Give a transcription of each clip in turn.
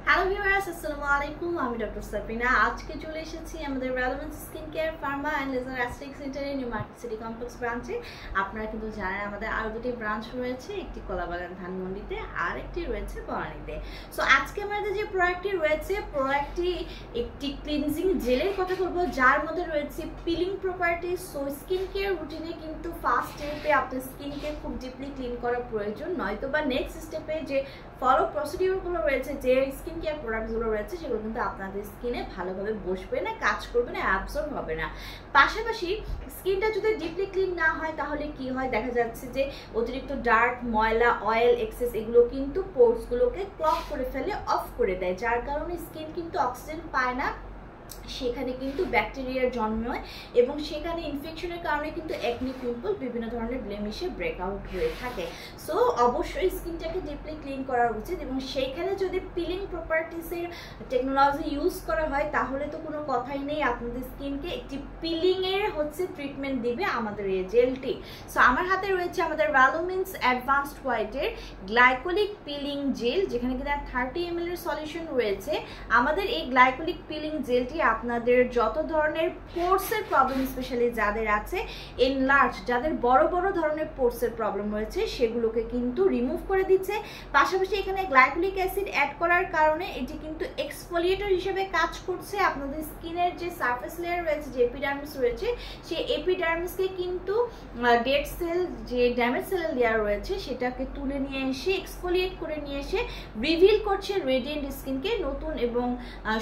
Hello viewers, আসসালামু আলাইকুম। আমি ডক্টর সাবিনা। আজকে চলে এসেছি আমাদের Relevance Skin Care Pharma and Laser Aesthetic সেন্টারে, নিউ মার্কেট সিটি কমপ্লেক্স ব্রাঞ্চে। আপনারা কিন্তু জানেন আমাদের আরও দুটি ব্রাঞ্চ রয়েছে, একটি কলাবাগান ধানমন্ডিতে আর একটি রয়েছে বনানীতে। সো আজকে আমাদের যে প্রোডাক্টটি রয়েছে, প্রোডাক্টটি একটি ক্লিনজিং জেলের কথা বলবো, যার মধ্যে রয়েছে peeling properties. So skin care রুটিনে কিন্তু ফার্স্ট স্টেপে আপনার স্কিনকে খুব ডিপলি ক্লিন করা প্রয়োজন, নয়তো বা নেক্সট স্টেপে যে ফলো প্রসিডিউরগুলো রয়েছে, যে স্কিন কেয়ার প্রোডাক্টসগুলো রয়েছে, সেগুলো কিন্তু আপনাদের স্কিনে ভালোভাবে বসবে না, কাজ করবে না, অ্যাবসর্ব হবে না। পাশাপাশি স্কিনটা যদি ডিপলি ক্লিন না হয় তাহলে কি হয়, দেখা যাচ্ছে যে অতিরিক্ত ডার্ট, ময়লা, অয়েল, এক্সেস এগুলো কিন্তু পোর্সগুলোকে ক্লগ করে ফেলে, অফ করে দেয়, যার কারণে স্কিন কিন্তু অক্সিজেন পায় না, সেখানে কিন্তু ব্যাকটেরিয়ার জন্ম হয় এবং সেখানে ইনফেকশনের কারণে কিন্তু একনি, পিম্পল, বিভিন্ন ধরনের ব্লেমিশে ব্রেকআউট হয়ে থাকে। সো অবশ্যই স্কিনটাকে ডিপলি ক্লিন করা উচিত এবং সেইখানে যদি পিলিং প্রপার্টিসের টেকনোলজি ইউজ করা হয় তাহলে তো কোনো কথাই নেই, আপনাদের স্কিনকে একটি পিলিংয়ের ট্রিটমেন্ট দিবে আমাদের এই জেলটি। সো আমার হাতে রয়েছে আমাদের ভ্যালুমিন্স অ্যাডভান্সড হোয়াইটের গ্লাইকোলিক পিলিং জেল, যেখানে কিন্তু 30 ml এর সলিউশন রয়েছে। আমাদের এই গ্লাইকোলিক পিলিং জেলটি আপনাদের যত ধরনের পোর্সের প্রবলেম, স্পেশালি যাদের আছে এনলার্জ, যাদের বড় বড় ধরনের পোর্সের প্রবলেম রয়েছে, সেগুলোকে কিন্তু রিমুভ করে দিচ্ছে। পাশাপাশি এখানে গ্লাইকোলিক অ্যাসিড অ্যাড করার কারণে এটি কিন্তু এক্সফোলিয়েটর হিসেবে কাজ করছে। আপনাদের স্কিনের যে সারফেস লেয়ার রয়েছে, যে এপিডার্মিস রয়েছে, সেই এপিডার্মিসকে কিন্তু ডেড সেল, যে ড্যামেজ সেলের লেয়ার রয়েছে, সেটাকে তুলে নিয়ে এসে এক্সফোলিয়েট করে নিয়ে এসে রিভিল করছে রেডিয়েন্ট স্কিনকে, নতুন এবং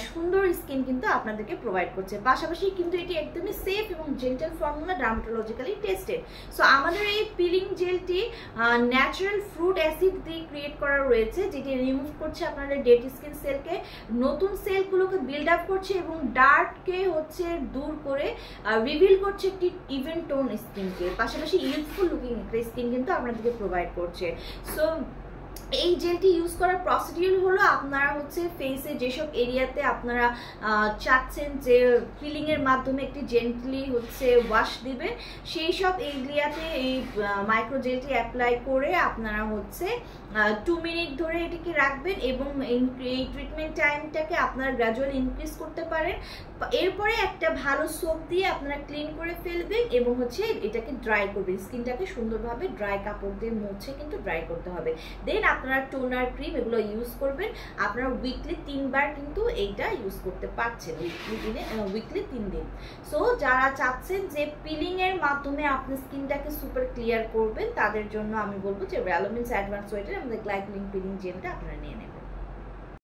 সুন্দর স্কিন কিন্তু আপনাদেরকে প্রোভাইড করছে। পাশাপাশি কিন্তু এটি একদমই সেফ এবং gentle formula, dermatologically tested. So আমাদের এই পিলিং জেলটি ন্যাচারাল ফ্রুট অ্যাসিড দিয়ে ক্রিয়েট করা রয়েছে, যেটি রিমুভ করছে আপনাদের ডেড স্কিন সেলকে, নতুন সেলগুলোকে বিল্ড আপ করছে এবং ডার্ককে দূর করে রিভিল করছে একটি ইভেন টোন স্কিনকে। পাশাপাশি ইউথফুল লুকিং একটা স্কিন কিন্তু আপনাদেরকে প্রোভাইড করছে। সো এই জেলটি ইউজ করার প্রসিডিউর হলো, আপনারা ফেসে যেসব এরিয়াতে আপনারা চাচ্ছেন যে পিলিং এর মাধ্যমে একটি জেন্টলি ওয়াশ দিবেন, সেই সব এরিয়াতে এই মাইক্রো জেলটি অ্যাপ্লাই করে আপনারা 2 মিনিট ধরে এটিকে রাখবেন এবং এই ট্রিটমেন্ট টাইমটাকে আপনারা গ্র্যাজুয়ালি ইনক্রিজ করতে পারেন। এরপরে একটা ভালো সোপ দিয়ে আপনারা ক্লিন করে ফেলবেন এবং এটাকে ড্রাই করবেন, স্কিনটাকে সুন্দরভাবে ড্রাই কাপড় দিয়ে মুছে কিন্তু ড্রাই করতে হবে। দেন আপনারা টোনার ক্রিম এগুলো ইউজ করবেন। আপনারা উইকলি 3 বার কিন্তু এইটা ইউজ করতে পারছেন, উইকলি 3 দিন। সো যারা চাচ্ছেন যে পিলিং এর মাধ্যমে আপনার স্কিনটাকে সুপার ক্লিয়ার করবেন, তাদের জন্য আমি বলবো যে ভ্যালুমিন্স অ্যাডভান্স হোয়াইটের আমাদের গ্লাইকোলিক পিলিং জেলটা আপনারা নিয়ে নেবেন।